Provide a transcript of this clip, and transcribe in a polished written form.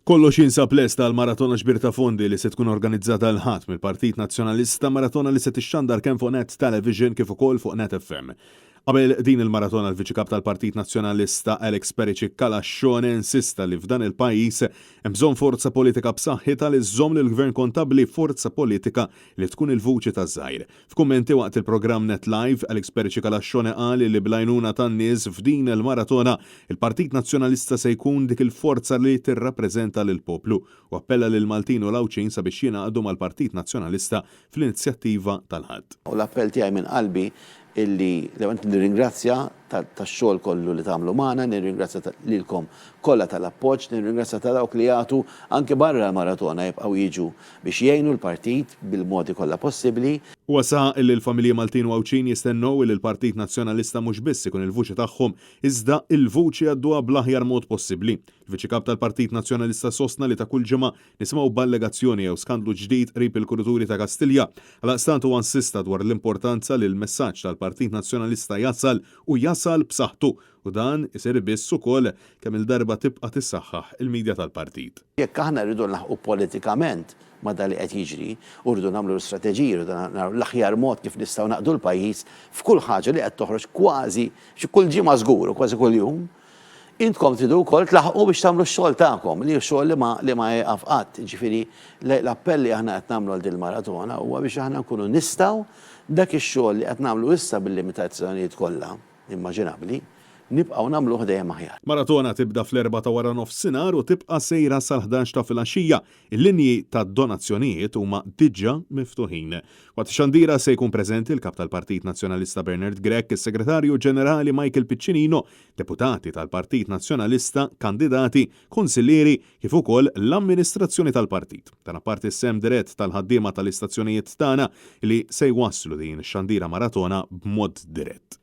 Kollox jinsab lesta għal maratona ġbir ta' fondi li se tkun organizzata l-ħadd mill-Partit Nazzjonalista, maratona li se tixxandar kemm fuq Net Television kif ukoll fuq Net FM. Qabel din il-maratona l-Viċi Kap tal-Partit Nazzjonalista Alex Pericic Kalaxxone insista li f'dan il-pajjiż hemm bżonn forza politika b'saħħitha li żżomm lill-Gvern kontabbli forza politika li tkun il-vuċi taż-żgħir. F'kummenti waqt il-programm Net Live, Alex Pericic Kalaxxone qal li bl-għajnuna tan-nies f'din il-maratona il-Partit Nazzjonalista se jkun dik il-forza li tirrappreżenta lill-poplu u appella lil Maltin u Lawċin sabiex jingħaqdu mal-Partit Nazzjonalista fl-inizjattiva tal-ħadd. U l-appell tiegħi minn qalbi illi l-għant nirringrazzja tax-xogħol kollu li tagħmlu magħna, nirringrazzja lilkom kollha tal-appoġġ, nirringrazzja ta' dawk li jagħtu anke barra l-maratona jibqgħu jiġu biex jgħinu l-partit bil-modi kollha possibbli. Wasa illi l-familji Maltin u Lawċin jistennew illi l-Partit Nazzjonalista mhux biss ikun il-vuċi tagħhom iżda il-vuċi għadduha bl-aħjar mod possibbli. Il-Viċi Kap tal-Partit Nazzjonalista sostna li ta' kull ġimgħa nisimgħu b'allegazzjoni jew skandlu ġdid qrib il-Kuraturi ta' Kastilja. Għalaqstant huwa insista dwar l-importanza li l-messaġġ tal-Partit Nazzjonalista jasal u jasal b'saħħtu u dan isir biss ukoll kemm il-darba tibqa' tissaħħaħ il-midja tal-partit. Jekk aħna rridu naħqu politikament ma' dali qed jiġri u rridu nagħmlu l-istrateġiji, rridu nagħmlu l-aħjar mod kif nistgħu naqdu l-pajjiż f'kull ħaġa li qed toħroġ kważi xi kull ġimgħa żgur u kważi kull jum. Intkom tridu wkoll tlaħqu biex tagħmlu x-xogħol tagħkom li x-xogħol li ma jaqaf qatt. Ġifieri l-appell li aħna qed nagħmlu għal din il-maratona huwa biex aħna nkunu nistgħu dak ix-xogħol li qed nagħmlu issa bil-limitazzjonijiet kollha immaġinabbli nibqgħu nagħmluh dejjem aħjar. Maratona tibda fl-4 ta' wara nofsinhar u tibqa' sejra sal-11 ta' filgħaxija. Il-linji tad-donazzjonijiet huma diġà miftuħin. Waqt xandira se jkun preżenti l-Kap tal-Partit Nazzjonalista Bernard Grech, is-Segretarju Ġenerali Michael Piccinino, deputati tal-Partit Nazzjonalista, kandidati, kunsillieri kif ukoll l-amministrazzjoni tal-partit. Dan apparti s-sem dirett tal-ħaddiema tal-istazzjonijiet tagħna li se jwasslu din ix-xandira maratona b'mod dirett.